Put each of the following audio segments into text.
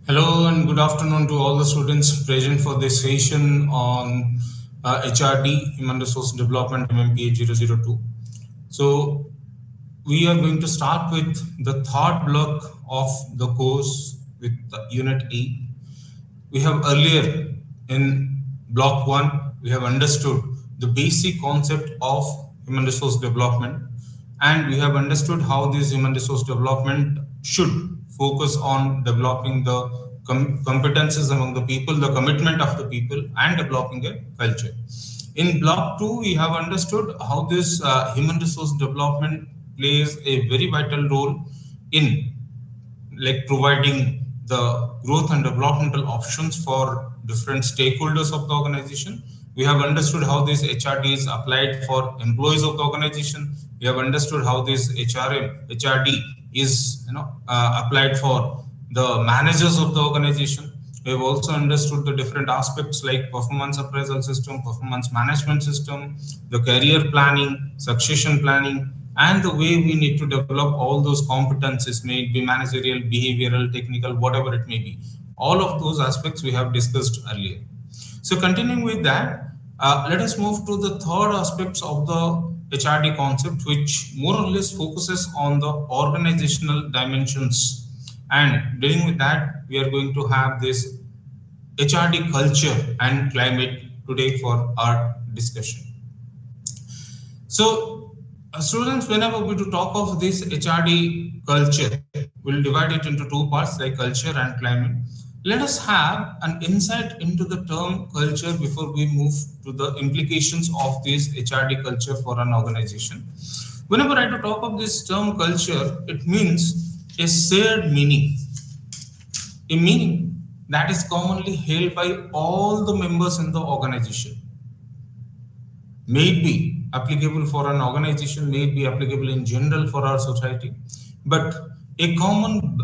Hello and good afternoon to all the students present for this session on HRD, Human Resource Development MMPA 002. So we are going to start with the third block of the course with the Unit A. We have earlier in block 1, we have understood the basic concept of human resource development, and we have understood how this human resource development should focus on developing the competences among the people, the commitment of the people, and developing a culture. In block 2, we have understood how this human resource development plays a very vital role in providing the growth and developmental options for different stakeholders of the organization. We have understood how this HRD is applied for employees of the organization. We have understood how this HRD is applied for the managers of the organization. We have also understood the different aspects like performance appraisal system, performance management system, the career planning, succession planning, and the way we need to develop all those competencies, may it be managerial, behavioral, technical, whatever it may be. All of those aspects we have discussed earlier. So continuing with that, let us move to the third aspects of the HRD concept, which more or less focuses on the organizational dimensions. And dealing with that, we are going to have this HRD culture and climate today for our discussion. So, students, whenever we do talk of this HRD culture, we'll divide it into two parts like culture and climate. Let us have an insight into the term culture before we move to the implications of this HRD culture for an organization. Whenever I talk of this term culture, it means a shared meaning, a meaning that is commonly held by all the members in the organization. May it be applicable for an organization, may it be applicable in general for our society, but a common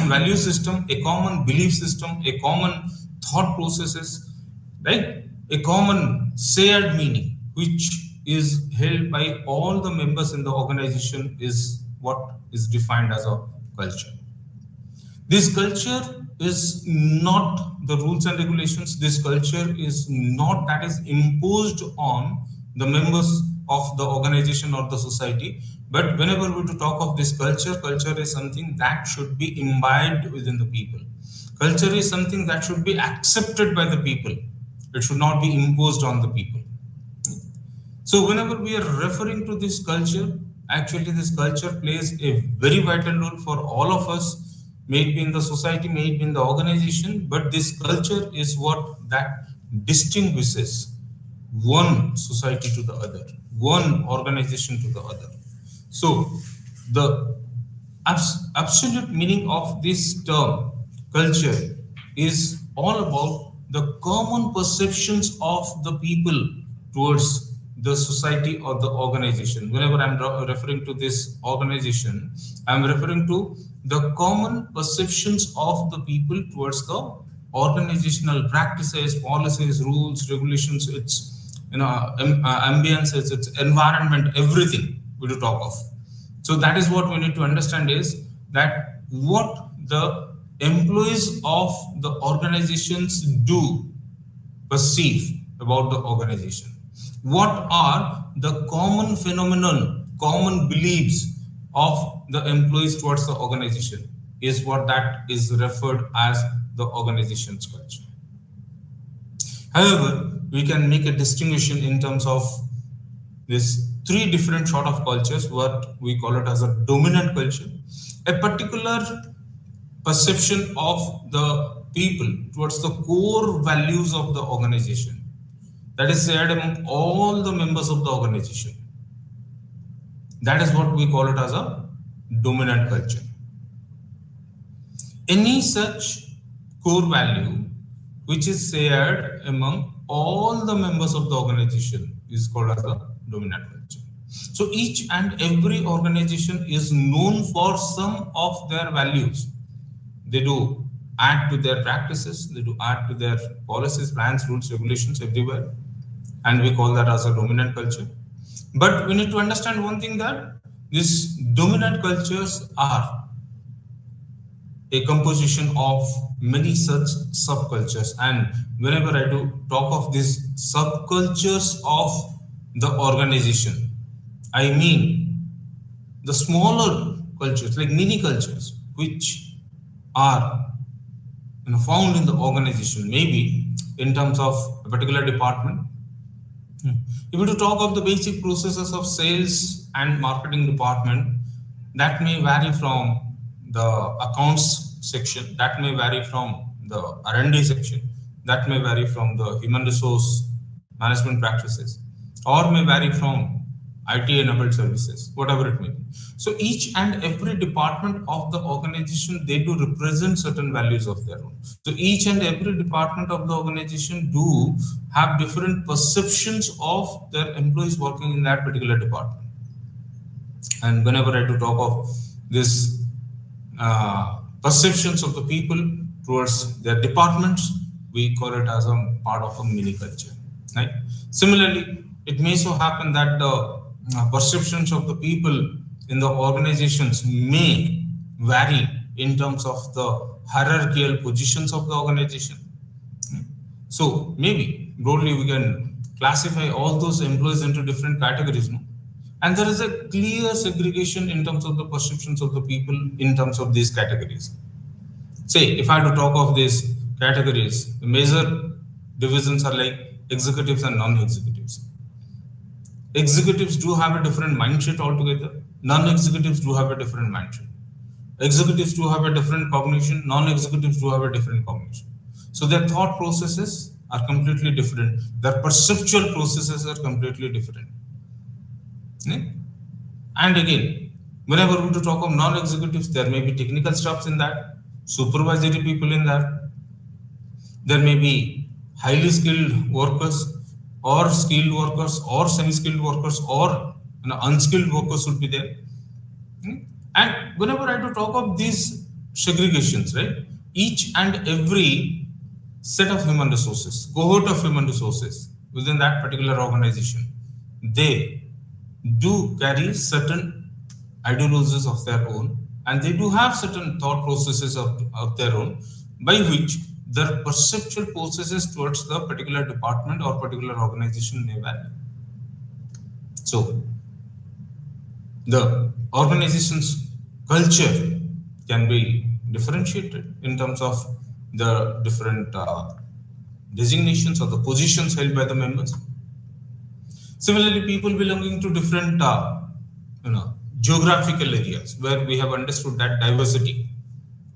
value system, a common belief system, a common thought processes, right? A common shared meaning, which is held by all the members in the organization, is what is defined as a culture. This culture is not the rules and regulations. This culture is not that is imposed on the members of the organization or the society. But whenever we to talk of this culture, culture is something that should be imbibed within the people. Culture is something that should be accepted by the people. It should not be imposed on the people. So whenever we are referring to this culture, actually this culture plays a very vital role for all of us, may it be in the society, may it be in the organization, but this culture is what that distinguishes one society to the other, one organization to the other. So the absolute meaning of this term culture is all about the common perceptions of the people towards the society or the organization. Whenever I'm referring to this organization, I'm referring to the common perceptions of the people towards the organizational practices, policies, rules, regulations, its ambience, its environment, everything we do talk of. So that is what we need to understand, is that what the employees of the organizations do perceive about the organization. What are the common phenomenon, common beliefs of the employees towards the organization is what that is referred as the organization's culture. However, we can make a distinction in terms of this three different sort of cultures, what we call it as a dominant culture, a particular perception of the people towards the core values of the organization that is shared among all the members of the organization. That is what we call it as a dominant culture. Any such core value which is shared among all the members of the organization is called as a dominant culture. So each and every organization is known for some of their values. They do add to their practices, they do add to their policies, plans, rules, regulations everywhere. And we call that as a dominant culture. But we need to understand one thing, that these dominant cultures are a composition of many such subcultures. And whenever I do talk of these subcultures of the organization, I mean the smaller cultures, like mini cultures, which are found in the organization, maybe in terms of a particular department. If we to talk of the basic processes of sales and marketing department, that may vary from the accounts section, that may vary from the R&D section, that may vary from the human resource management practices, or may vary from IT enabled services, whatever it may be. So each and every department of the organization, they do represent certain values of their own. So each and every department of the organization do have different perceptions of their employees working in that particular department. And whenever I do talk of this perceptions of the people towards their departments, we call it as a part of a mini culture, right? Similarly, it may so happen that the perceptions of the people in the organizations may vary in terms of the hierarchical positions of the organization. So maybe broadly we can classify all those employees into different categories, no? And there is a clear segregation in terms of the perceptions of the people in terms of these categories. Say, if I had to talk of these categories, the major divisions are like executives and non-executives. Executives do have a different mindset altogether. Non-executives do have a different mindset. Executives do have a different cognition. Non-executives do have a different cognition. So their thought processes are completely different. Their perceptual processes are completely different. And again, whenever we talk of non-executives, there may be technical staffs in that, supervisory people in that. There may be highly skilled workers, or skilled workers, or semi-skilled workers, or unskilled workers would be there. And whenever I do talk of these segregations, right, each and every set of human resources, cohort of human resources within that particular organization, they do carry certain ideologies of their own, and they do have certain thought processes of their own, by which their perceptual processes towards the particular department or particular organization may vary. So the organization's culture can be differentiated in terms of the different designations or the positions held by the members. Similarly, people belonging to different geographical areas where we have understood that diversity,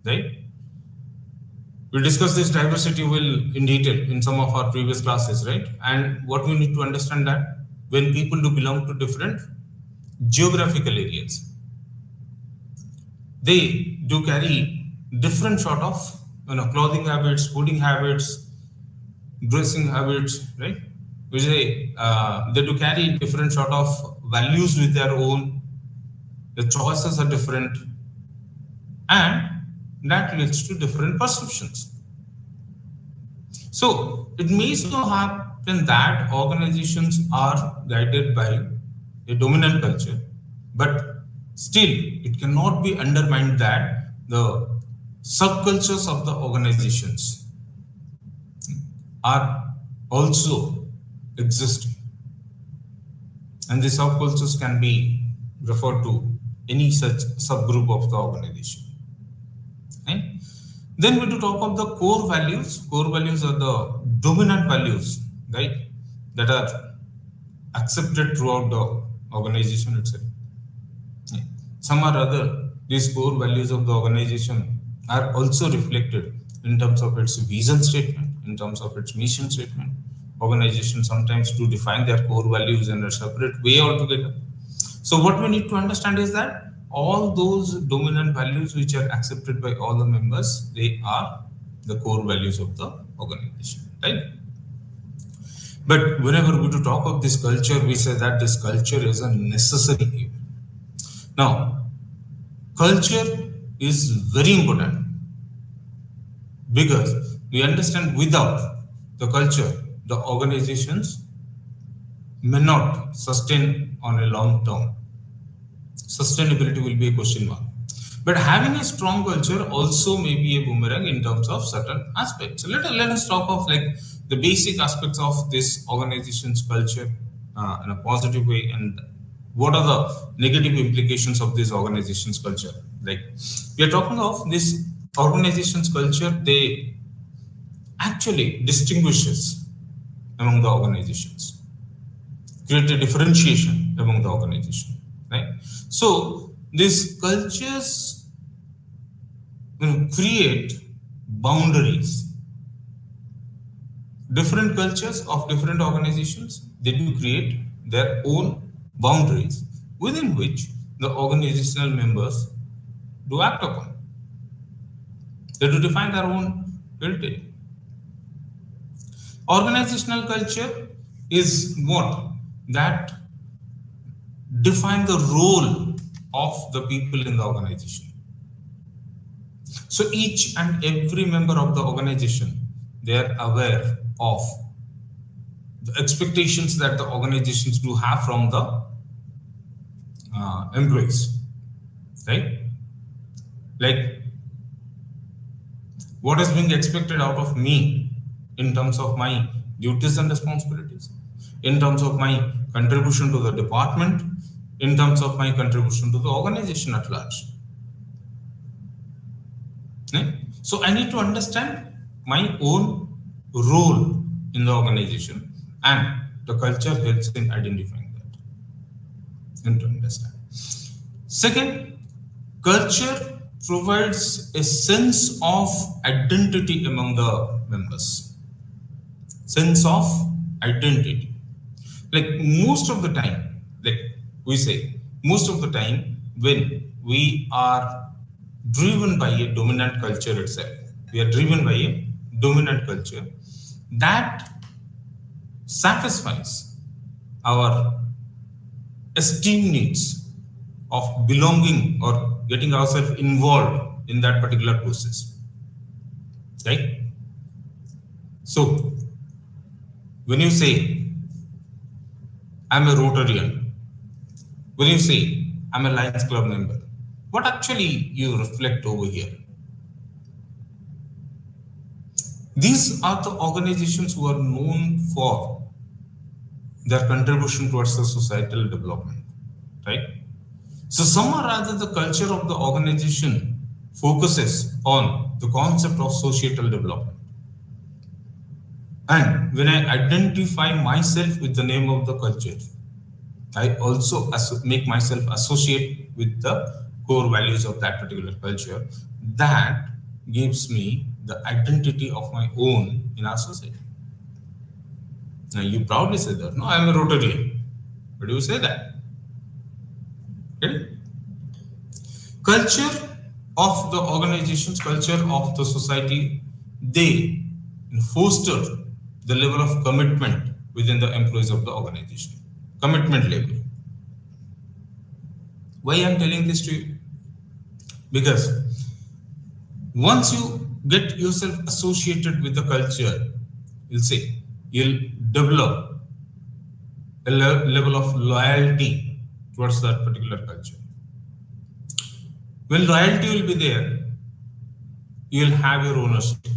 right? We discussed this diversity in detail in some of our previous classes, right? And what we need to understand that when people do belong to different geographical areas, they do carry different sort of clothing habits, fooding habits, dressing habits, right? They do carry different sort of values with their own. The choices are different, and that leads to different perceptions. So it may so happen that organizations are guided by a dominant culture, but still it cannot be undermined that the subcultures of the organizations are also existing, and the subcultures can be referred to any such subgroup of the organization. Right? Then we to talk of the core values. Core values are the dominant values, right, that are accepted throughout the organization itself. Yeah. Some are other. These core values of the organization are also reflected in terms of its vision statement, in terms of its mission statement. Organizations sometimes do define their core values in a separate way altogether. So what we need to understand is that all those dominant values which are accepted by all the members, they are the core values of the organization, right? But whenever we do talk of this culture, we say that this culture is a necessary evil. Now, culture is very important because we understand without the culture, the organizations may not sustain on a long term. Sustainability will be a question mark. But having a strong culture also may be a boomerang in terms of certain aspects. So let us talk of like the basic aspects of this organization's culture in a positive way, and what are the negative implications of this organization's culture. Like we are talking of this organization's culture, they actually distinguishes among the organizations, create a differentiation among the organization, right? So these cultures create boundaries. Different cultures of different organizations, they do create their own boundaries within which the organizational members do act upon. They do define their own filter. Organizational culture is what? That define the role of the people in the organization. So each and every member of the organization, they are aware of the expectations that the organizations do have from the employees, right? Like what is being expected out of me in terms of my duties and responsibilities, in terms of my contribution to the department, in terms of my contribution to the organization at large. Right? So I need to understand my own role in the organization, and the culture helps in identifying that and to understand. Second, culture provides a sense of identity among the members. Sense of identity. Like most of the time, like we say, most of the time when we are driven by a dominant culture itself, we are driven by a dominant culture that satisfies our esteem needs of belonging or getting ourselves involved in that particular process, right? So when you say I'm a Rotarian, when you say I'm a Lions Club member, what actually you reflect over here? These are the organizations who are known for their contribution towards the societal development, right? So somehow or rather the culture of the organization focuses on the concept of societal development. And when I identify myself with the name of the culture, I also make myself associate with the core values of that particular culture. That gives me the identity of my own in our society. Now you proudly say that, no, I'm a Rotarian. But do you say that? Okay? Culture of the organizations, culture of the society, they foster the level of commitment within the employees of the organization. Commitment level. Why I'm telling this to you? Because once you get yourself associated with the culture, you'll develop a level of loyalty towards that particular culture. When loyalty will be there, you'll have your ownership.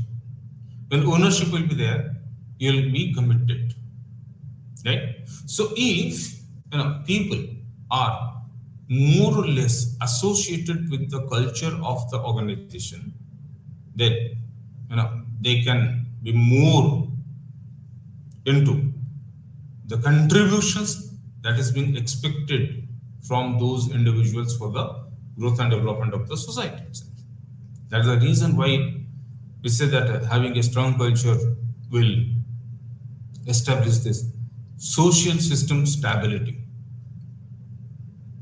When ownership will be there, you'll be committed. Right? So if people are more or less associated with the culture of the organization, then they can be more into the contributions that is being expected from those individuals for the growth and development of the society itself. That's the reason why we say that having a strong culture will establish this social system stability.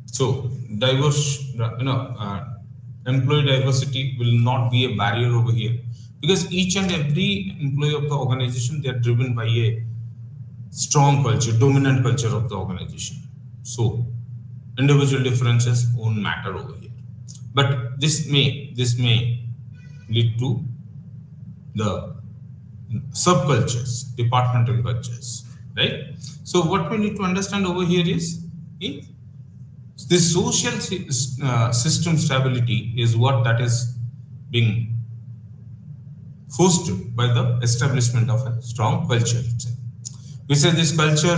So diverse, employee diversity will not be a barrier over here, because each and every employee of the organization, they are driven by a strong culture, dominant culture of the organization. So individual differences won't matter over here. But this may lead to the subcultures, departmental cultures, right? So what we need to understand over here is This social system stability is what that is being fostered by the establishment of a strong culture. We say this culture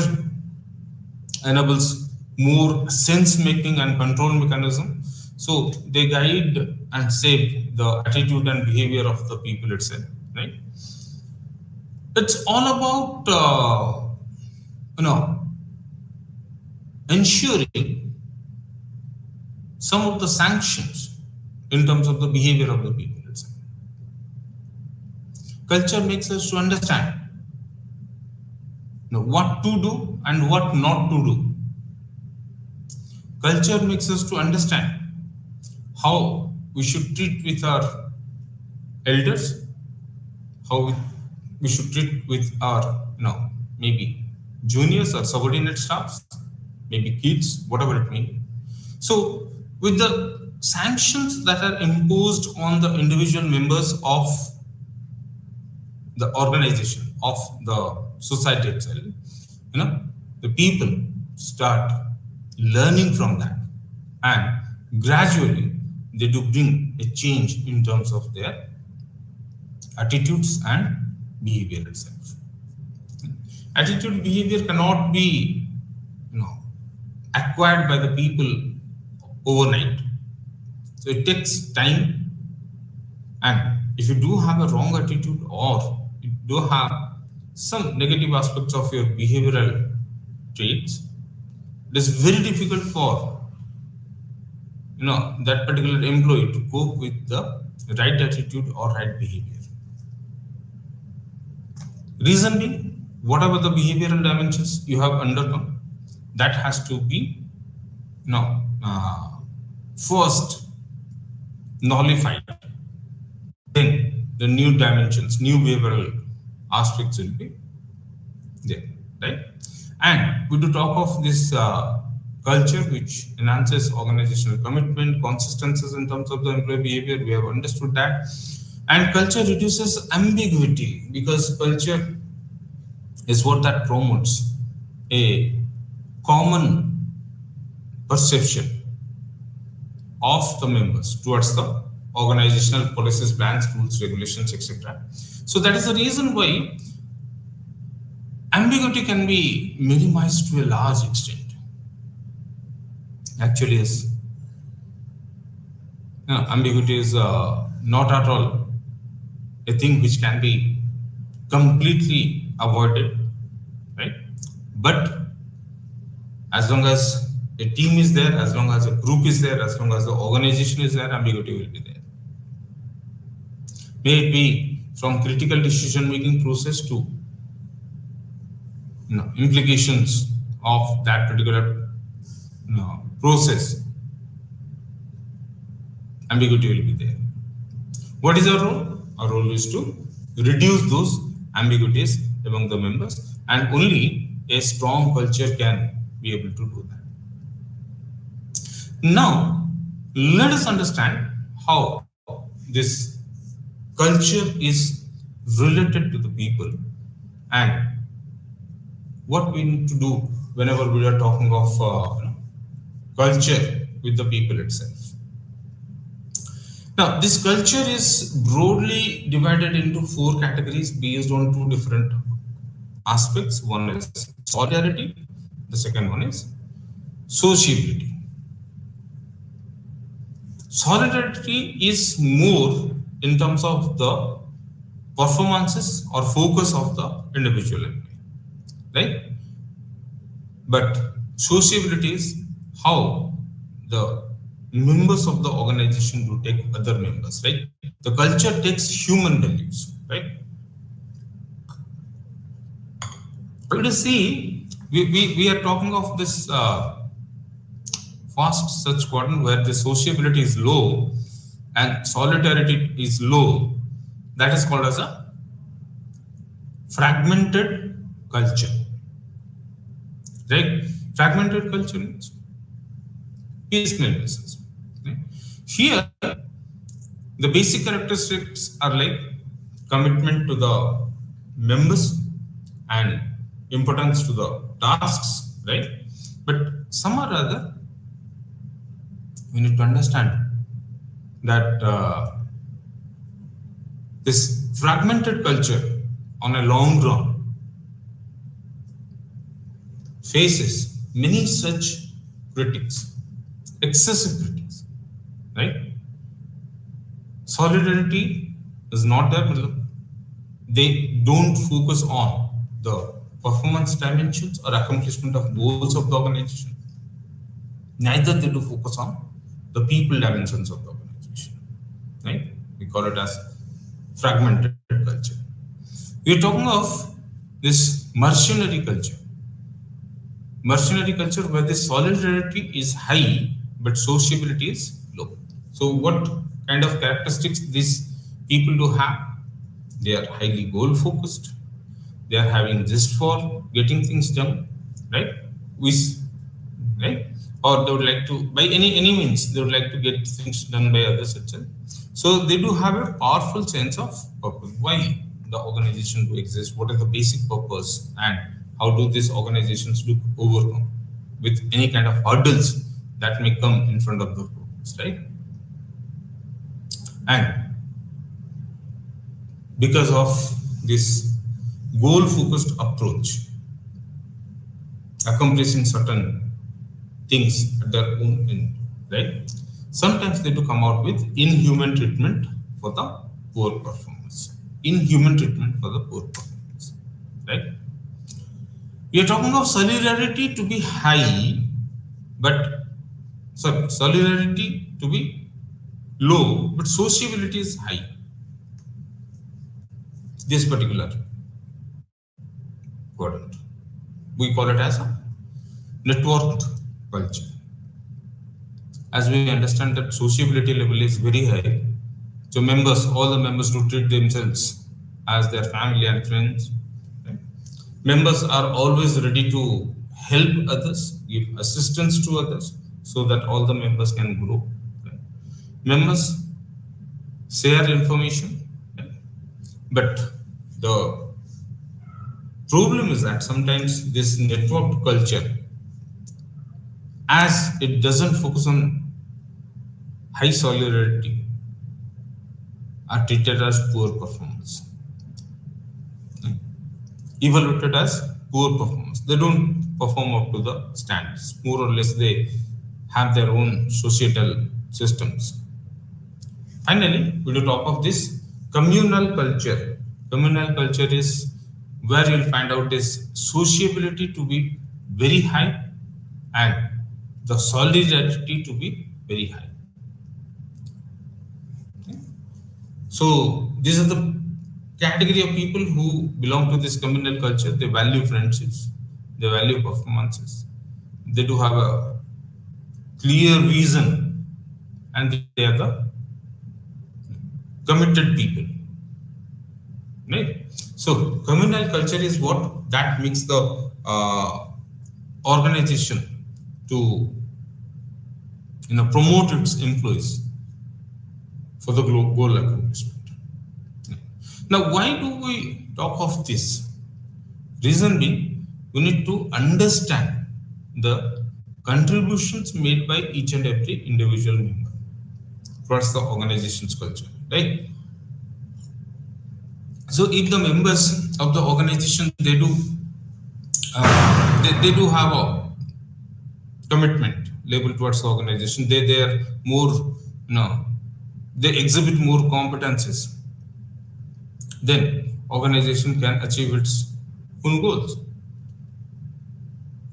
enables more sense making and control mechanism. So they guide and shape the attitude and behavior of the people itself, right? It's all about you know ensuring some of the sanctions in terms of the behavior of the people itself. Culture makes us to understand what to do and what not to do. Culture makes us to understand how we should treat with our elders, how we should treat with our maybe juniors or subordinate staffs, maybe kids, whatever it may be. So with the sanctions that are imposed on the individual members of the organization, of the society itself, the people start learning from that, and gradually they do bring a change in terms of their attitudes and behavior itself. Attitude behavior cannot be acquired by the people overnight. So it takes time, and if you do have a wrong attitude or you do have some negative aspects of your behavioral traits, it is very difficult for that particular employee to cope with the right attitude or right behavior. Reason being, whatever the behavioral dimensions you have undergone, that has to be first nullified. Then the new dimensions, new behavioral aspects will be there, right? And we do talk of this culture which enhances organizational commitment, consistencies in terms of the employee behavior. We have understood that. And culture reduces ambiguity, because culture is what that promotes a common perception of the members towards the organizational policies, plans, rules, regulations, etc. So that is the reason why ambiguity can be minimized to a large extent. Actually, yes, ambiguity is not at all a thing which can be completely avoided, right? But as long as a team is there, as long as a group is there, as long as the organization is there, ambiguity will be there. May it be from critical decision-making process to implications of that particular process, ambiguity will be there. What is our role? Our role is to reduce those ambiguities among the members, and only a strong culture can be able to do that. Now, let us understand how this culture is related to the people, and what we need to do whenever we are talking of culture with the people itself. Now, this culture is broadly divided into 4 categories based on 2 different aspects. One is solidarity, the second one is sociability. Solidarity is more in terms of the performances or focus of the individual employee, right? But sociability is how the members of the organization do take other members, right? The culture takes human values, right? But you see, we are talking of this fast search quadrant where the sociability is low and solidarity is low. That is called as a fragmented culture, right? Fragmented culture means piecemeal basis. Right? Here, the basic characteristics are like commitment to the members and importance to the tasks, right? But some or other, We need to understand that this fragmented culture on a long run faces many such critics, excessive critics, right? Solidarity is not their middle. They don't focus on the performance dimensions or accomplishment of goals of the organization. Neither they do focus on the people dimensions of the organization, right? We call it as fragmented culture. We are talking of this mercenary culture. Mercenary culture where the solidarity is high but sociability is low. So, what kind of characteristics these people do have? They are highly goal focused. They are having just for getting things done, right? With right, or they would like to by any means they would like to get things done by others itself. So they do have a powerful sense of purpose. Why the organization do exist? What is the basic purpose, and how do these organizations do overcome with any kind of hurdles that may come in front of the purpose, right? And because of this goal focused approach, accomplishing certain things at their own end, right? Sometimes they do come out with inhuman treatment for the poor performance. Inhuman treatment for the poor performance, right? We are talking of solidarity to be high, but solidarity to be low, but sociability is high. This particular quadrant. We call it as a networked culture. As we understand that sociability level is very high, so members, all the members do treat themselves as their family and friends. Right? Members are always ready to help others, give assistance to others, so that all the members can grow. Right? Members share information, right? But the problem is that sometimes this networked culture, as it doesn't focus on high solidarity, are treated as poor performance, evaluated as poor performance. They don't perform up to the standards. More or less, they have their own societal systems. Finally, we will talk of this communal culture. Communal culture is where you'll find out this sociability to be very high and the solidarity to be very high. So these are the category of people who belong to this communal culture. They value friendships, they value performances, they do have a clear vision, and they are the committed people. Right? So communal culture is what that makes the organization to promote its employees for the goal accomplishment. Now, why do we talk of this? Reason being, we need to understand the contributions made by each and every individual member towards the organization's culture, right? So, if the members of the organization they do have a commitment label towards the organization, they are more they exhibit more competencies, then organization can achieve its own goals.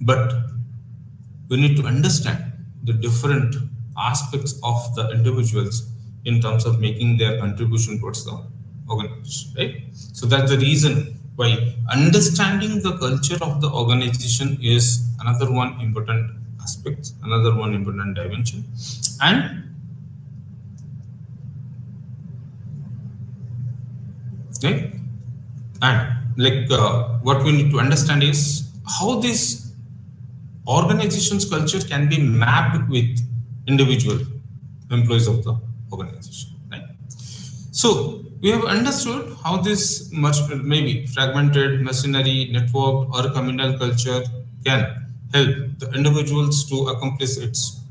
But we need to understand the different aspects of the individuals in terms of making their contribution towards the organization, right? So that's the reason why understanding the culture of the organization is another one important aspect, another one important dimension. And right? And what we need to understand is how this organization's culture can be mapped with individual employees of the organization, right? So we have understood how this maybe fragmented, mercenary, networked, or communal culture can help the individuals to accomplish its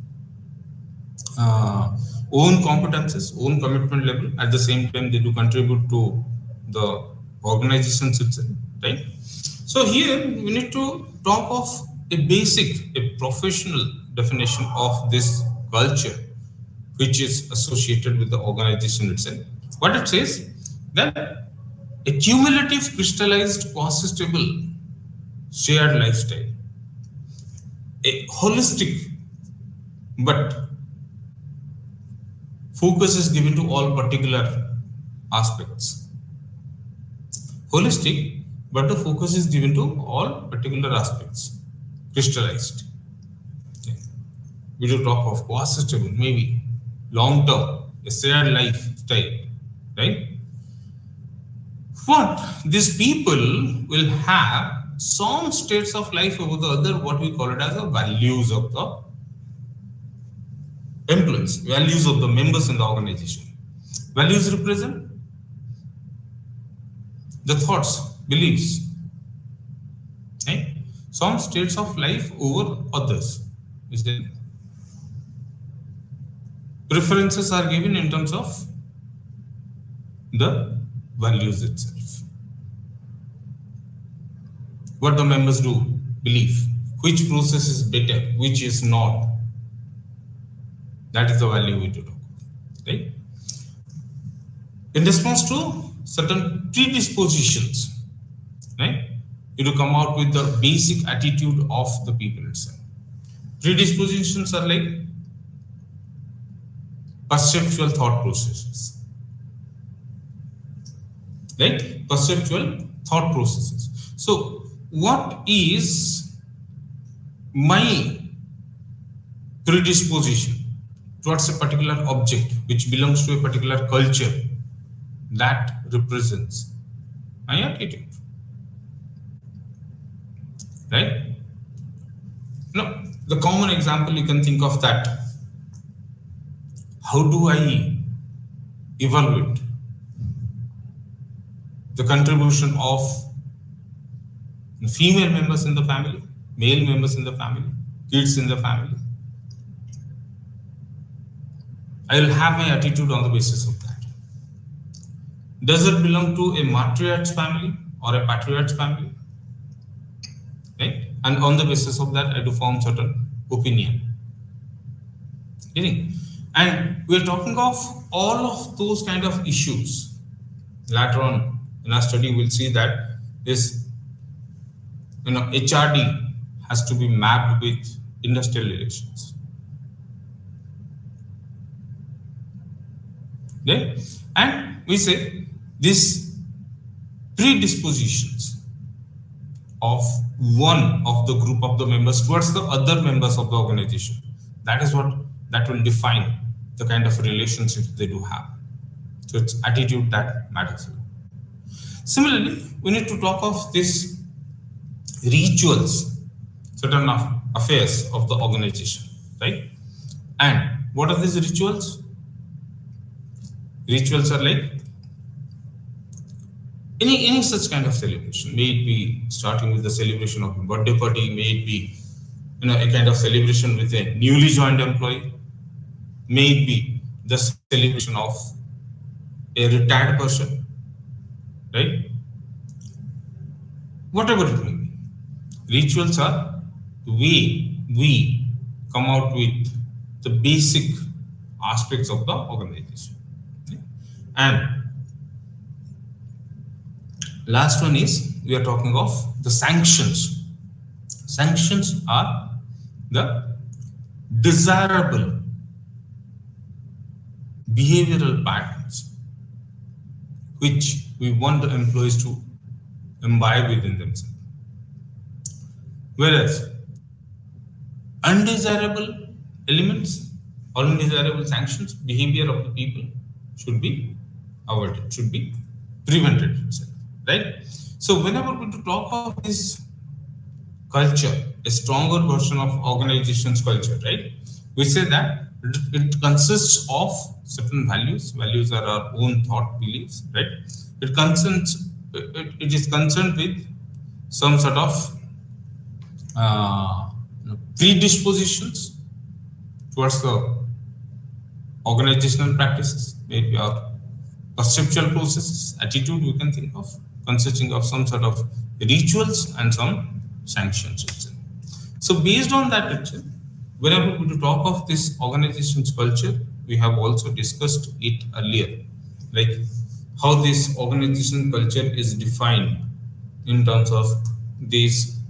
uh, own competences, own commitment level. At the same time, they do contribute to the organizations itself, right? So here we need to talk of a basic, a professional definition of this culture, which is associated with the organization itself. What it says that a cumulative, crystallized, consistable, shared lifestyle, a holistic but focus is given to all particular aspects. Holistic, but the focus is given to all particular aspects. Crystallized. Okay. We do talk of co-sustainable, maybe long term, a shared lifestyle, right? What these people will have some states of life over the other, what we call it as the values of the employees, values of the members in the organization. Values represent the thoughts, beliefs, right? Some states of life over others. Is there preferences are given in terms of the values itself. What the members do, believe, which process is better, which is not. That is the value we do talk, right? In response to certain predispositions, right? You to come out with the basic attitude of the people itself. Predispositions are like perceptual thought processes, right? Perceptual thought processes. So, what is my predisposition towards a particular object which belongs to a particular culture that represents my attitude, right? Now, the common example you can think of that. How do I evaluate the contribution of female members in the family, male members in the family, kids in the family? I will have my attitude on the basis of that. Does it belong to a matriarch's family or a patriarch's family? Right? And on the basis of that, I do form certain opinion. And we're talking of all of those kind of issues. Later on in our study, we'll see that this HRD has to be mapped with industrial relations. Okay? And we say these predispositions of one of the group of the members towards the other members of the organization, that is what that will define the kind of relationships they do have. So it's attitude that matters. Similarly, we need to talk of these rituals, certain affairs of the organization, right? And what are these rituals? Rituals are like any such kind of celebration. May it be starting with the celebration of a birthday party, may it be a kind of celebration with a newly joined employee, may it be the celebration of a retired person, right? Whatever it may be. Rituals are the way we come out with the basic aspects of the organization. And last one is we are talking of the sanctions. Sanctions are the desirable behavioral patterns which we want the employees to imbibe within themselves. Whereas undesirable elements or undesirable sanctions, behavior of the people should be avoided, should be prevented itself, right? So whenever we talk of this culture, a stronger version of organization's culture, right? We say that it consists of certain values. Values are our own thought beliefs, right? It is concerned with some sort of predispositions towards the organizational practices, maybe our perceptual processes, attitude we can think of, consisting of some sort of rituals and some sanctions itself. So based on that itself, whenever we talk of this organization's culture, we have also discussed it earlier, like how this organization culture is defined in terms of these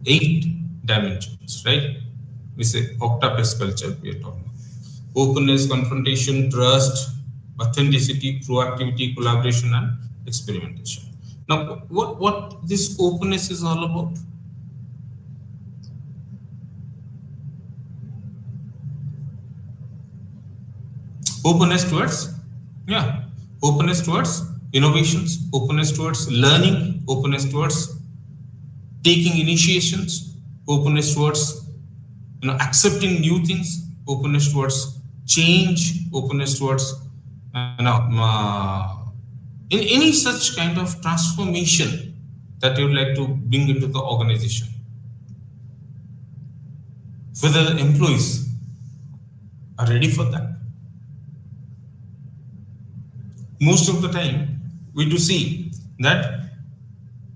8 dimensions, right? We say octopus culture, we are talking about openness, confrontation, trust, authenticity, proactivity, collaboration, and experimentation. Now, what this openness is all about? Openness towards, yeah, openness towards innovations, openness towards learning, openness towards taking initiations, openness towards accepting new things, openness towards change, openness towards in any such kind of transformation that you would like to bring into the organization, whether the employees are ready for that. Most of the time, we do see that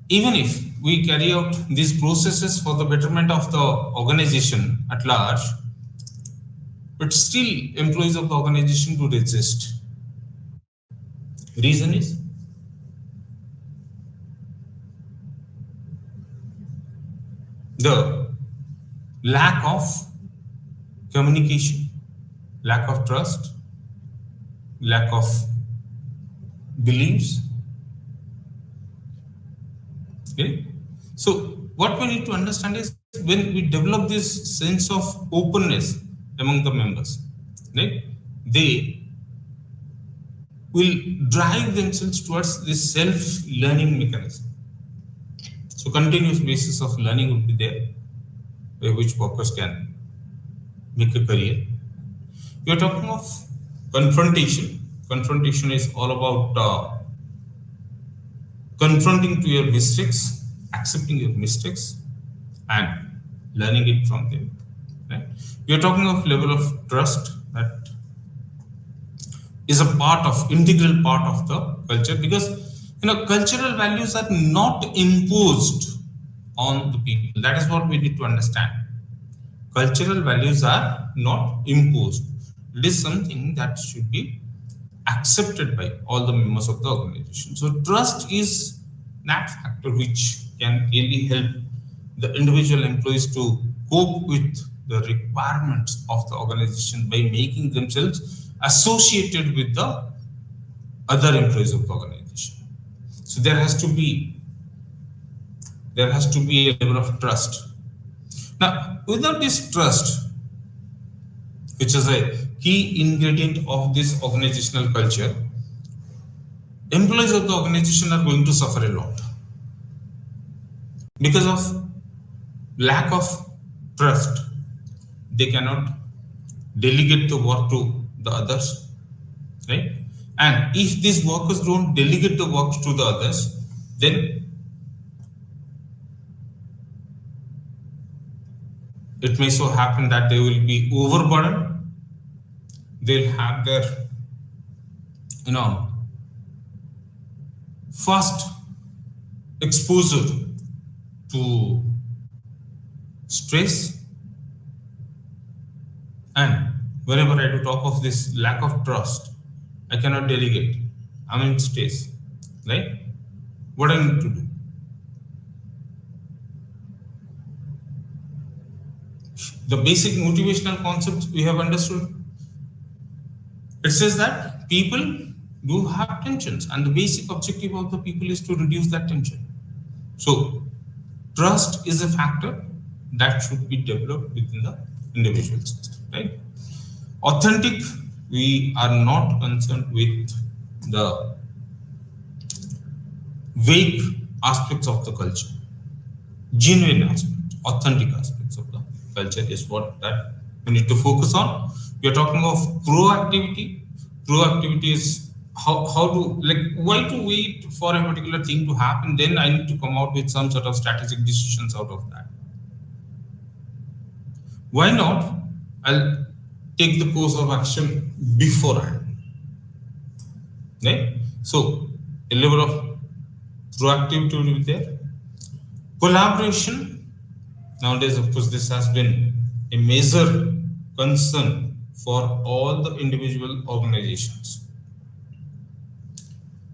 even if we carry out these processes for the betterment of the organization at large, but still employees of the organization do resist. Reason is the lack of communication, lack of trust, lack of beliefs. Okay? So what we need to understand is when we develop this sense of openness among the members, right? They will drive themselves towards this self-learning mechanism. So continuous basis of learning will be there, by which workers can make a career. We are talking of confrontation. Confrontation is all about confronting to your mistakes, accepting your mistakes, and learning it from them. Right? We are talking of level of trust that is a part of integral part of the culture, because cultural values are not imposed on the people. That is what we need to understand. Cultural values are not imposed. It is something that should be accepted by all the members of the organization. So trust is that factor which can really help the individual employees to cope with the requirements of the organization by making themselves associated with the other employees of the organization. So there has to be a level of trust. Now, without this trust, which is a key ingredient of this organizational culture, employees of the organization are going to suffer a lot because of lack of trust. They cannot delegate the work to the others, right? And if these workers don't delegate the work to the others, then it may so happen that they will be overburdened. They'll have their, first exposure to stress. And whenever I do talk of this lack of trust, I cannot delegate. I'm in stress, right? What I need to do? The basic motivational concepts we have understood. It says that people do have tensions, and the basic objective of the people is to reduce that tension. So, trust is a factor that should be developed within the individuals, right? Authentic, we are not concerned with the vague aspects of the culture. Genuine aspects, authentic aspects of the culture is what that we need to focus on. We are talking of proactivity. Proactivity is how to, why to wait for a particular thing to happen, then I need to come out with some sort of strategic decisions out of that. Why not? I'll take the course of action beforehand. Right? So a level of proactivity will be there. Collaboration, nowadays, of course, this has been a major concern for all the individual organizations.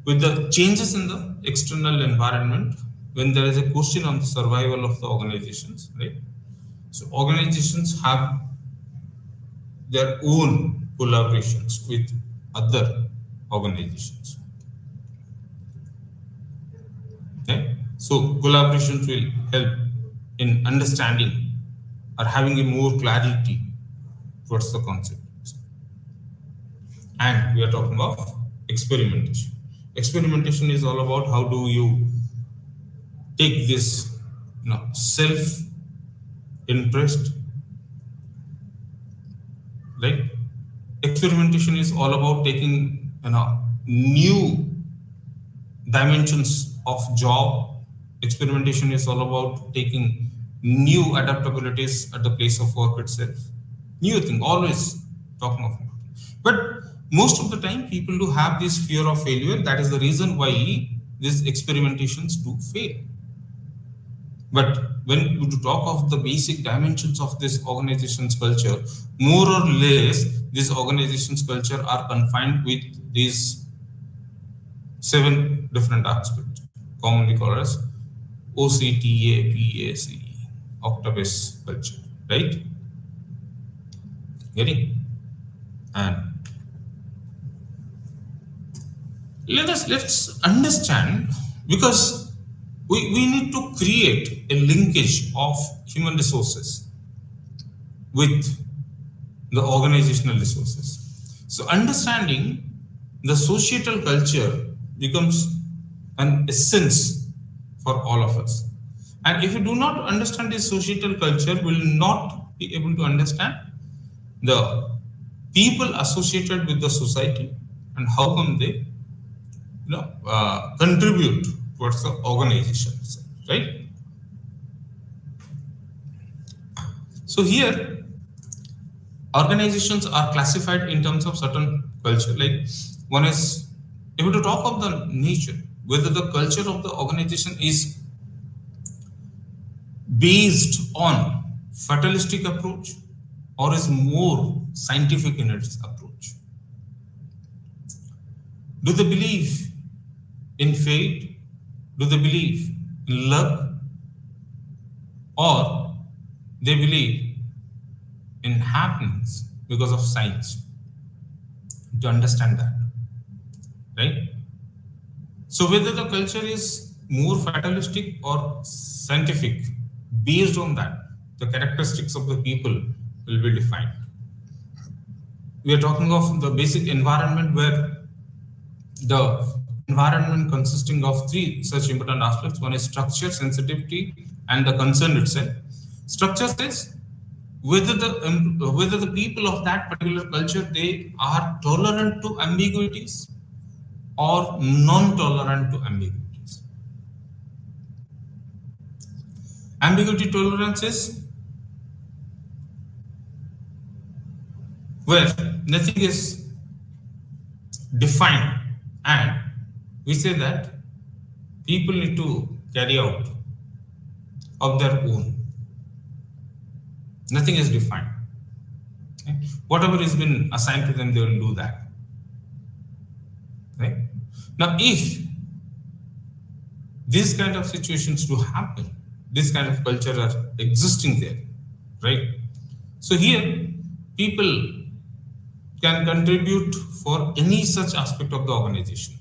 With the changes in the external environment, when there is a question on the survival of the organizations, right? So organizations have their own collaborations with other organizations. Okay? So collaborations will help in understanding or having a more clarity towards the concept. And we are talking of experimentation. Experimentation is all about how do you take this, self interest, right? Experimentation is all about taking, new dimensions of job. Experimentation is all about taking new adaptabilities at the place of work itself. New thing, always talking of. But most of the time, people do have this fear of failure. That is the reason why these experimentations do fail. But when you talk of the basic dimensions of this organization's culture, more or less, this organization's culture are confined with these 7 different aspects, commonly called as OCTAPACE, Octopus culture, right? Getting? And let's understand, because we need to create a linkage of human resources with the organizational resources. So understanding the societal culture becomes an essence for all of us. And if you do not understand this societal culture, we will not be able to understand the people associated with the society and how come they contribute towards the organization, right? So here, organizations are classified in terms of certain culture. Like one is, if we to talk of the nature, whether the culture of the organization is based on fatalistic approach or is more scientific in its approach. Do they believe in fate? Do they believe in luck? Or they believe in happenings because of science? To understand that, right? So whether the culture is more fatalistic or scientific, based on that, the characteristics of the people will be defined. We are talking of the basic environment, where the environment consisting of 3 such important aspects. One is structure, sensitivity, and the concern itself. Structure says whether the people of that particular culture, they are tolerant to ambiguities or non-tolerant to ambiguities. Ambiguity tolerance is where nothing is defined, and we say that people need to carry out of their own. Nothing is defined. Okay? Whatever has been assigned to them, they will do that. Right? Now, if these kind of situations do happen, this kind of culture are existing there, right? So here, people can contribute for any such aspect of the organization.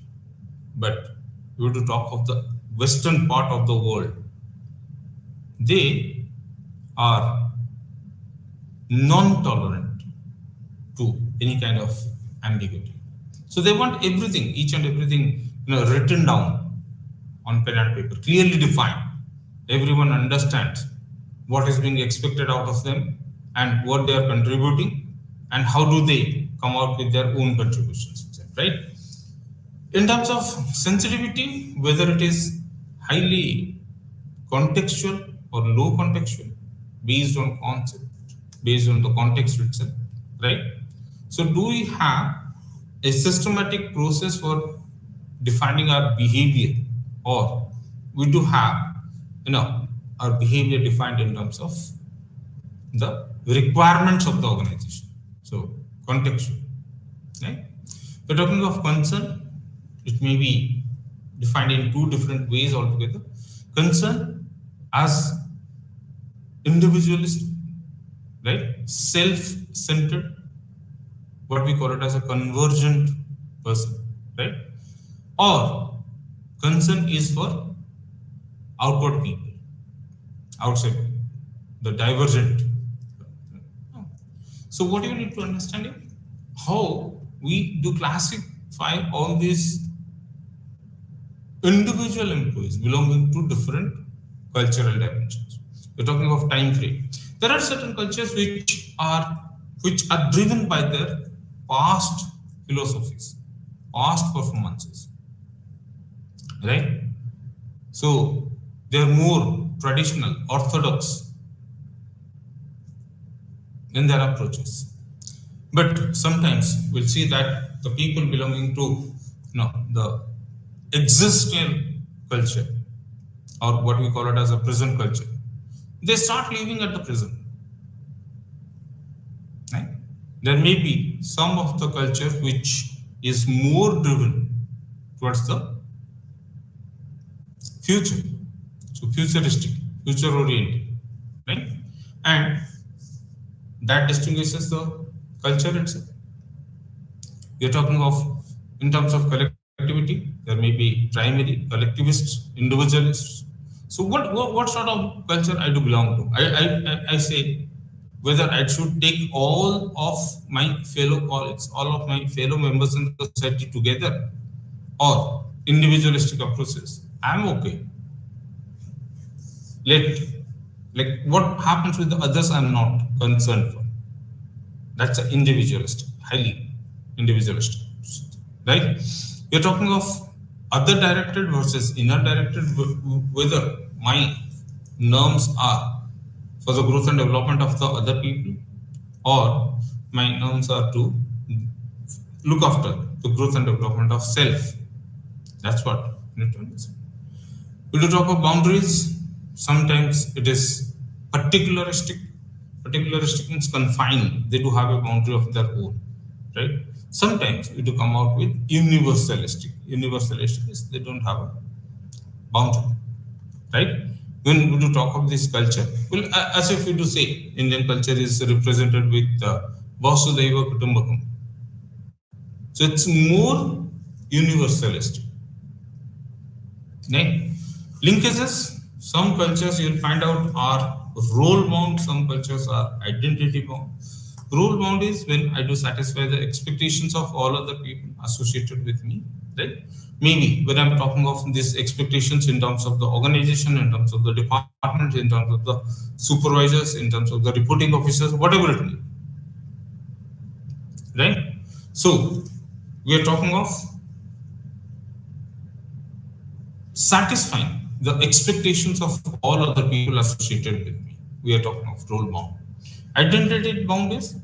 But we have to talk of the western part of the world. They are non-tolerant to any kind of ambiguity. So they want everything, each and everything, written down on pen and paper, clearly defined. Everyone understands what is being expected out of them and what they are contributing and how do they come out with their own contributions, right? In terms of sensitivity, whether it is highly contextual or low contextual, based on concept, based on the context itself, right? So do we have a systematic process for defining our behavior, or we do have, you know, our behavior defined in terms of the requirements of the organization? So contextual, right? We're talking of concern. It may be defined in two different ways altogether. Concern as individualist, right? Self-centered, what we call it as a convergent person, right? Or concern is for outward people, outside, the divergent. So what you need to understand is how we do classify all these individual employees belonging to different cultural dimensions. We're talking of time frame. There are certain cultures which are driven by their past philosophies, past performances, right? So they're more traditional, orthodox in their approaches. But sometimes we'll see that the people belonging to, the existing culture, or what we call it as a prison culture, they start living at the prison. Right? There may be some of the culture which is more driven towards the future, so futuristic, future oriented, right? And that distinguishes the culture itself. We are talking of in terms of collectivity. There may be primary, collectivists, individualists. So what sort of culture I do belong to? I say whether I should take all of my fellow colleagues, all of my fellow members in the society together, or individualistic approaches. I'm okay. Let, like, what happens with the others, I'm not concerned for. That's an individualistic, highly individualistic, right? You're talking of other directed versus inner directed, whether my norms are for the growth and development of the other people, or my norms are to look after the growth and development of self. That's what you need to understand. We do talk of boundaries. Sometimes it is particularistic. Particularistic means confined. They do have a boundary of their own, right? Sometimes we do come out with universalistic. Universalistic is they don't have a boundary, right? When we do talk of this culture, well, as if we do say Indian culture is represented with Vasudhaiva Kutumbakam. So it's more universalistic. Right? Linkages, some cultures you'll find out are role bound, some cultures are identity bound. Role bound is when I do satisfy the expectations of all other people associated with me, right? Maybe when I'm talking of these expectations in terms of the organization, in terms of the department, in terms of the supervisors, in terms of the reporting officers, whatever it may be, right? So we are talking of satisfying the expectations of all other people associated with me. We are talking of role bound. Identity bound is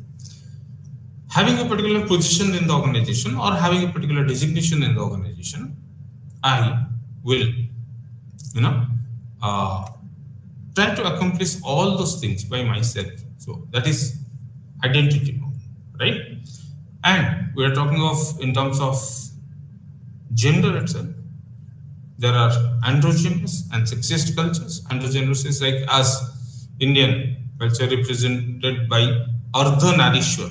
having a particular position in the organization or having a particular designation in the organization. I will, uh, try to accomplish all those things by myself. So that is identity bound, right? And we are talking of in terms of gender itself. There are androgynous and sexist cultures. Androgynous is like as Indian culture represented by Ardha Narishwar,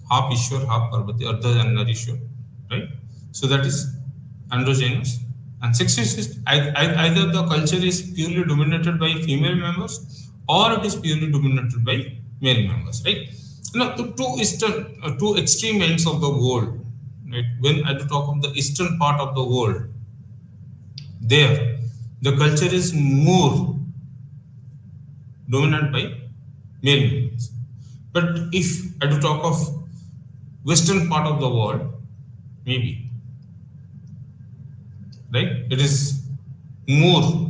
half Ishwar, half Parvati, Ardha and Narishwar, right? So that is androgynous. And sexist is either the culture is purely dominated by female members or it is purely dominated by male members, right? The two extreme ends of the world, right? When I talk of the eastern part of the world, there the culture is more dominant by male members. But if I do talk of western part of the world, maybe, right, it is more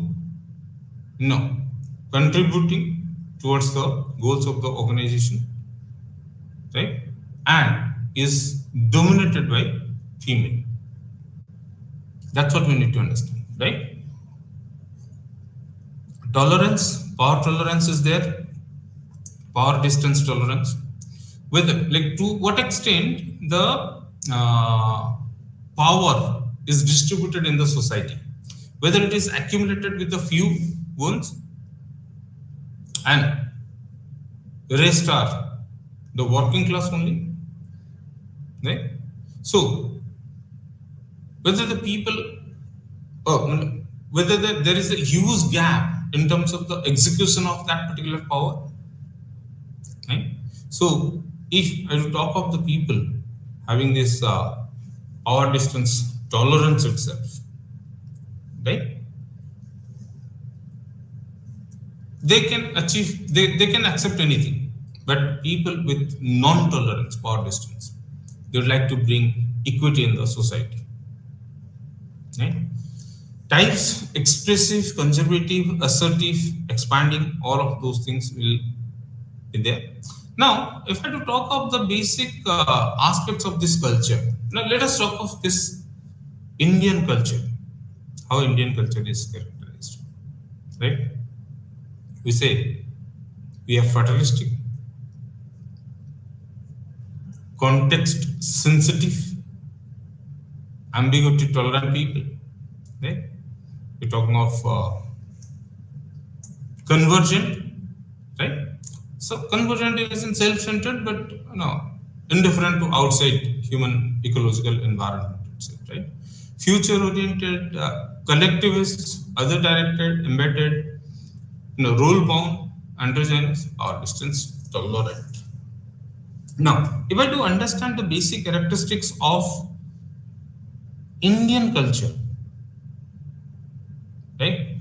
contributing towards the goals of the organization, right? and is dominated by female. That's what we need to understand, right? Tolerance, power tolerance is there, power distance tolerance. Whether, like, to what extent the uh, power is distributed in the society, whether it is accumulated with a few ones and the rest are the working class only, right? So whether the people, whether there is a huge gap in terms of the execution of that particular power, right? So if I talk of the people having this power distance tolerance itself, right? They can achieve, they can accept anything. But people with non-tolerance power distance, they would like to bring equity in the society. Right? Types expressive, conservative, assertive, expanding, all of those things will be there. Now, if I to talk of the basic aspects of this culture, now let us talk of this Indian culture, how Indian culture is characterized. Right? We say we are fatalistic, context sensitive, ambiguity tolerant people. Right? We're talking of convergent, right? So convergent isn't self-centered, but indifferent to outside human ecological environment itself, right? Future-oriented, collectivists, other-directed, embedded, role-bound, androgynous, or distance tolerant. Now, if I do understand the basic characteristics of Indian culture, right?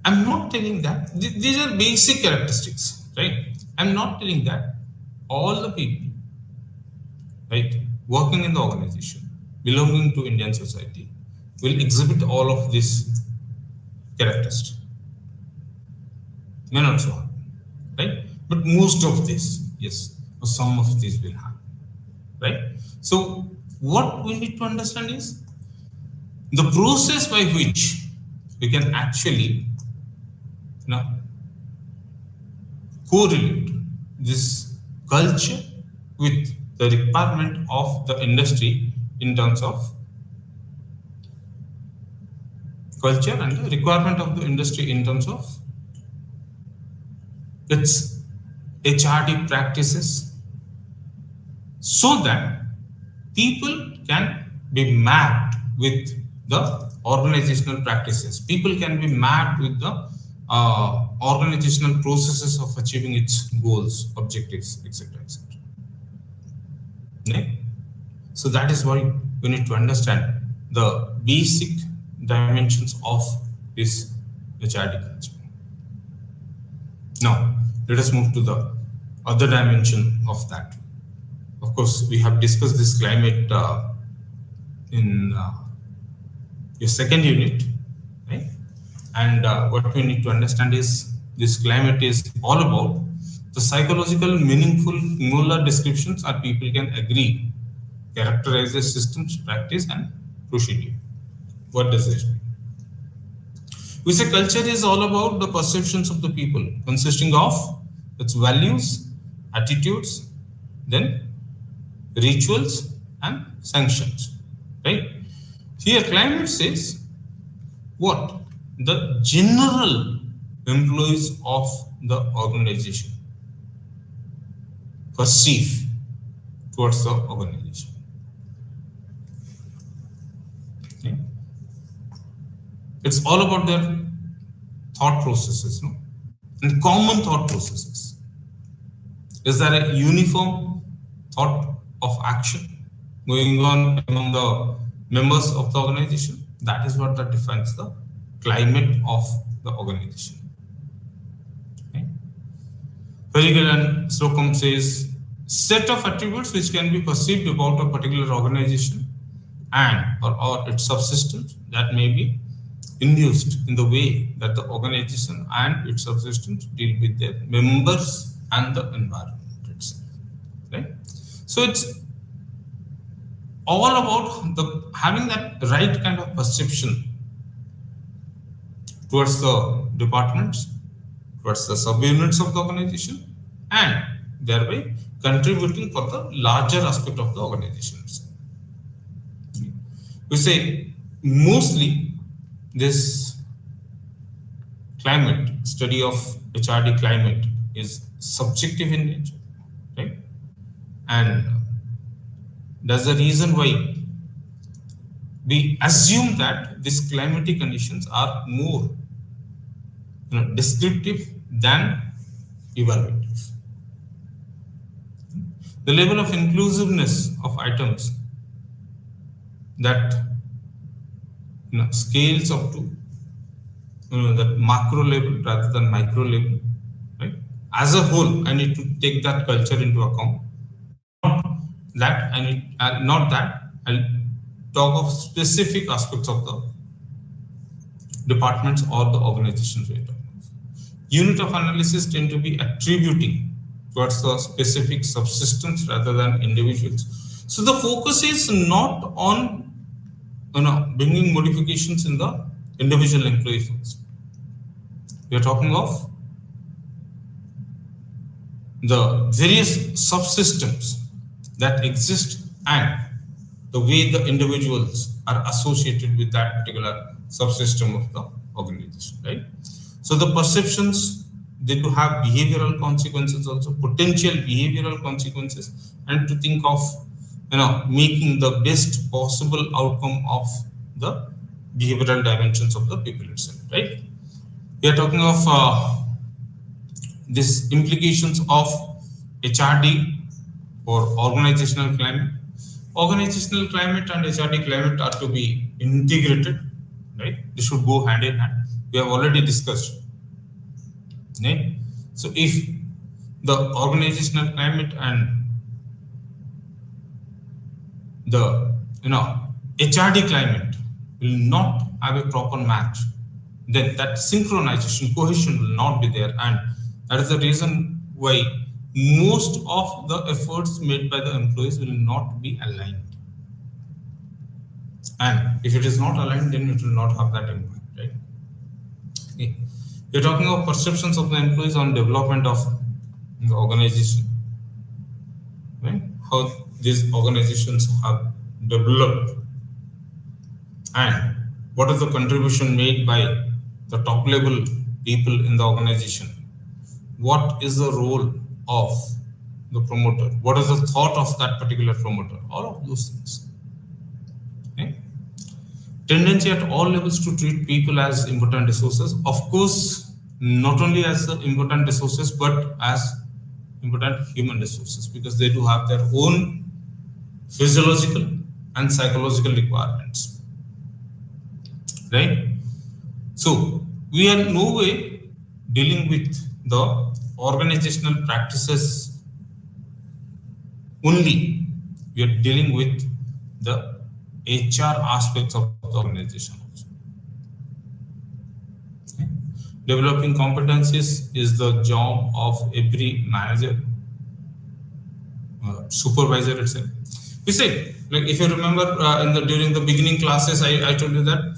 I'm not telling that these are basic characteristics, right? I'm not telling that all the people, right, working in the organization, belonging to Indian society, will exhibit all of these characteristics. May not so happen, right? But most of this, yes, or some of these will happen, right? So what we need to understand is the process by which we can actually correlate this culture with the requirement of the industry in terms of culture and the requirement of the industry in terms of its HRD practices, so that people can be mapped with the organizational practices. People can be mapped with the organizational processes of achieving its goals, objectives, etc., etc. Right? So that is why we need to understand the basic dimensions of this HRD culture. Now, let us move to the other dimension of that. Of course, we have discussed this climate in your second unit, right? And what we need to understand is this climate is all about the psychological, meaningful, molar descriptions that people can agree characterizes systems, practice, and procedure. What does this mean? We say culture is all about the perceptions of the people, consisting of its values, attitudes, then rituals and sanctions. Right? Here, climate says what? The general employees of the organization perceive towards the organization. Okay? It's all about their thought processes, no? And common thought processes. Is there a uniform thought of action going on among the members of the organization? That is what that defines the climate of the organization. Okay? Ferrigal and Slocum says set of attributes which can be perceived about a particular organization and or its subsystems that may be induced in the way that the organization and its subsystems deal with their members and the environment itself. Right? So it's all about the having that right kind of perception towards the departments, towards the subunits of the organization, and thereby contributing for the larger aspect of the organizations. We say mostly this climate study of HRD climate is subjective in nature, right? And that's the reason why we assume that these climatic conditions are more descriptive than evaluative. The level of inclusiveness of items that scales up to that macro level rather than micro level, right? As a whole, I need to take that culture into account. Not that I need, not that I'll talk of specific aspects of the departments or the organizations we're talking of. Unit of analysis tend to be attributing towards the specific subsystems rather than individuals. So the focus is not on bringing modifications in the individual employee first. We are talking of the various subsystems that exist and the way the individuals are associated with that particular subsystem of the organization, right? So the perceptions, they do have behavioral consequences also, potential behavioral consequences, and to think of making the best possible outcome of the behavioral dimensions of the people itself, right? We are talking of these implications of HRD for organizational climate. Organizational climate and HRD climate are to be integrated, right? They should go hand in hand. We have already discussed, right? So if the organizational climate and the HRD climate will not have a proper match, then that synchronization, cohesion will not be there, and that is the reason why most of the efforts made by the employees will not be aligned. And if it is not aligned, then it will not have that impact, right? Okay. We're talking of perceptions of the employees on development of the organization, right? How these organizations have developed and what is the contribution made by the top level people in the organization. What is the role of the promoter? What is the thought of that particular promoter? All of those things. Okay? Tendency at all levels to treat people as important resources. Of course, not only as the important resources, but as important human resources, because they do have their own physiological and psychological requirements. Right? So, we are no way dealing with the organizational practices only. We are dealing with the HR aspects of the organization also. Okay. Developing competencies is the job of every manager, supervisor itself. We said, like if you remember during the beginning classes, I told you that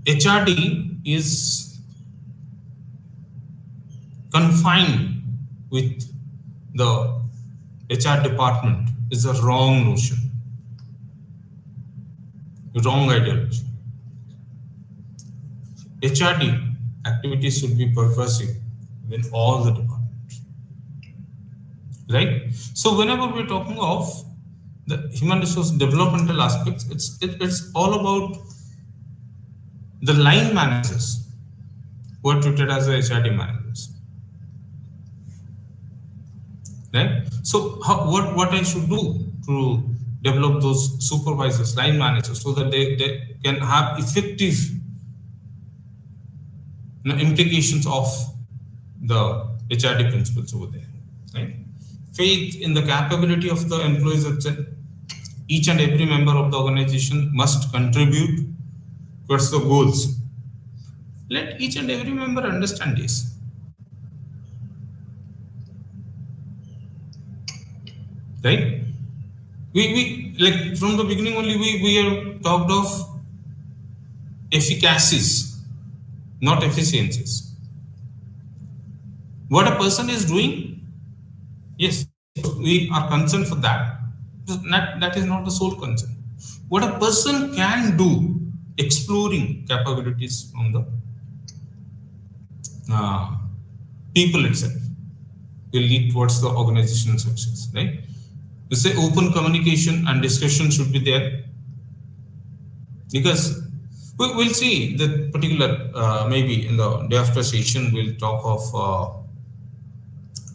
HRD is confined with the HR department is a wrong notion, wrong ideology. HRD activities should be pervasive in all the departments, right? So whenever we're talking of the human resource developmental aspects, it's all about the line managers who are treated as the HRD managers, right? So what I should do to develop those supervisors, line managers, so that they can have effective implications of the HRD principles over there, right? Faith in the capability of the employees itself. Each and every member of the organization must contribute towards the goals. Let each and every member understand this. right? We like from the beginning only we have talked of efficacies, not efficiencies. What a person is doing, yes, we are concerned for that. That is not the sole concern. What a person can do, exploring capabilities from the uh, people itself, will lead towards the organizational success, right? We say open communication and discussion should be there, because we'll see that particular maybe in the day after session we'll talk of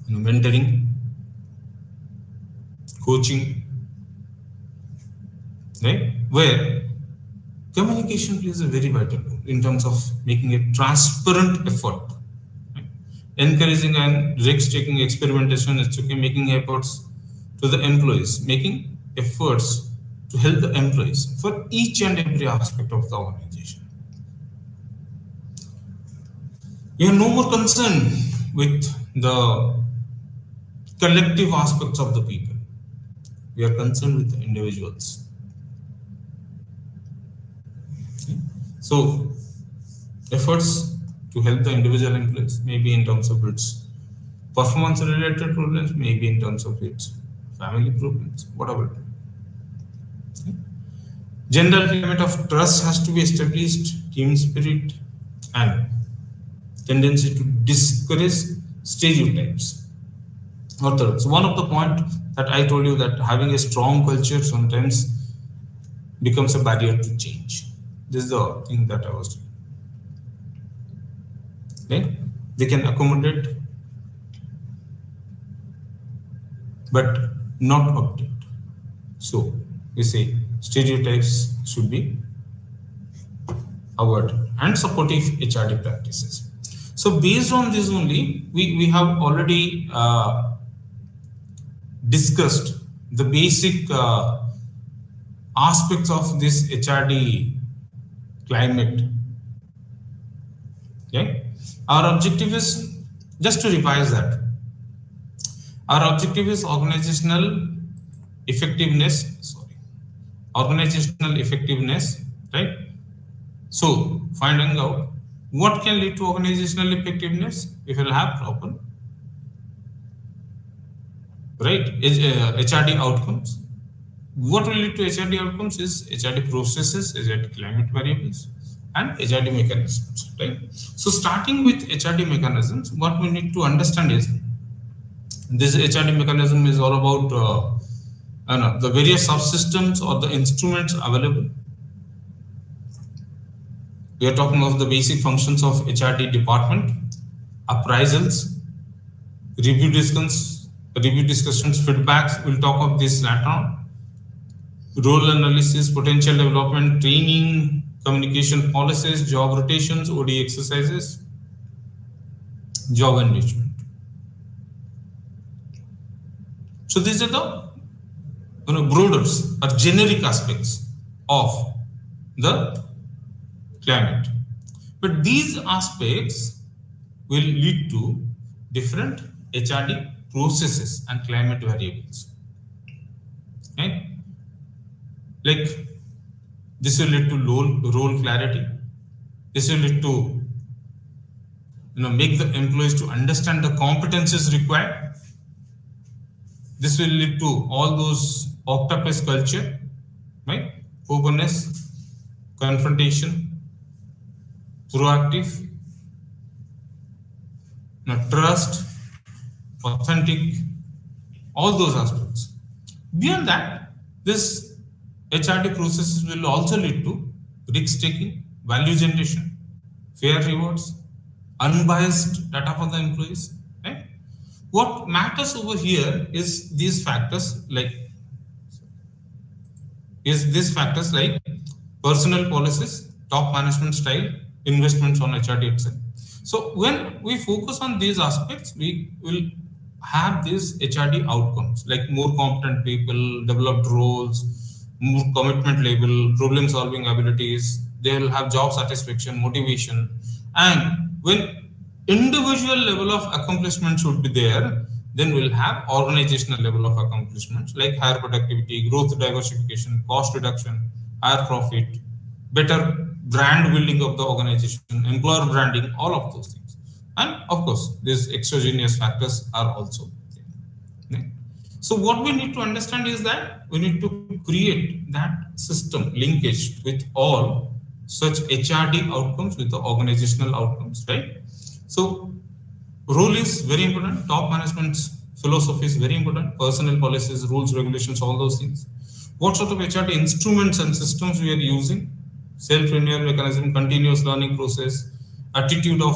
mentoring, coaching, right? Where communication plays a very vital role in terms of making a transparent effort, right? Encouraging and risk-taking experimentation, it's okay, making efforts to the employees, making efforts to help the employees for each and every aspect of the organization. We are no more concerned with the collective aspects of the people. We are concerned with the individuals. So, efforts to help the individual employees, maybe in terms of its performance related problems, maybe in terms of its family problems, whatever. General climate of trust has to be established, team spirit, and tendency to discourage stereotypes. So one of the point that I told you, that having a strong culture sometimes becomes a barrier to change. This is the thing that I was doing. Right? They can accommodate, but not update. So we say stereotypes should be avoided and supportive HRD practices. So based on this only, we have already discussed the basic aspects of this HRD climate. Okay, our objective is, just to revise that, our objective is organizational effectiveness. Organizational effectiveness, right? So finding out what can lead to organizational effectiveness, if you will have proper, right, HRD outcomes. What will lead to HRD outcomes is HRD processes, HRD climate variables, and HRD mechanisms, right? So starting with HRD mechanisms, what we need to understand is this HRD mechanism is all about the various subsystems or the instruments available. We are talking of the basic functions of HRD department: appraisals, review discussions, feedbacks. We'll talk of this later on. Role analysis, potential development, training, communication policies, job rotations, OD exercises, job enrichment. So these are the broader or generic aspects of the climate. But these aspects will lead to different HRD processes and climate variables. Right? Like this will lead to role clarity. This will lead to make the employees to understand the competencies required. This will lead to all those octopus culture, right? Openness, confrontation, proactive, trust, authentic, all those aspects. Beyond that, this HRD processes will also lead to risk taking, value generation, fair rewards, unbiased data for the employees. Right? What matters over here is these factors like personal policies, top management style, investments on HRD itself. So when we focus on these aspects, we will have these HRD outcomes like more competent people, developed roles, more commitment level, problem solving abilities. They will have job satisfaction, motivation, and when individual level of accomplishment should be there, Then we'll have organizational level of accomplishments like higher productivity, growth diversification, cost reduction, higher profit, better brand building of the organization, employer branding, all of those things. And of course, these exogenous factors are also there. So what we need to understand is that we need to create that system linkage with all such HRD outcomes with the organizational outcomes, right? So role is very important. Top management's philosophy is very important. Personnel policies, rules, regulations, all those things. What sort of HRD instruments and systems we are using? Self-renewal mechanism, continuous learning process, attitude of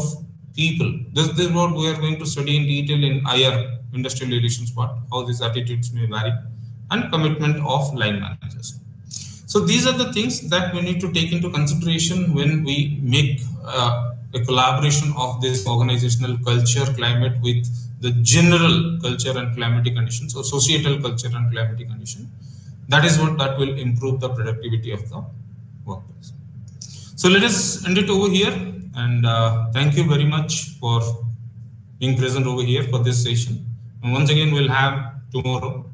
people. This is what we are going to study in detail in IR, industrial relations part, how these attitudes may vary, and commitment of line managers. So these are the things that we need to take into consideration when we make a collaboration of this organizational culture climate with the general culture and climatic conditions or societal culture and climatic condition. That is what that will improve the productivity of the workplace. So let us end it over here, and thank you very much for being present over here for this session. And once again, we'll have tomorrow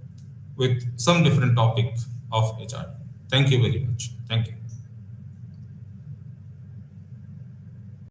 with some different topic of HR. Thank you very much. Thank you.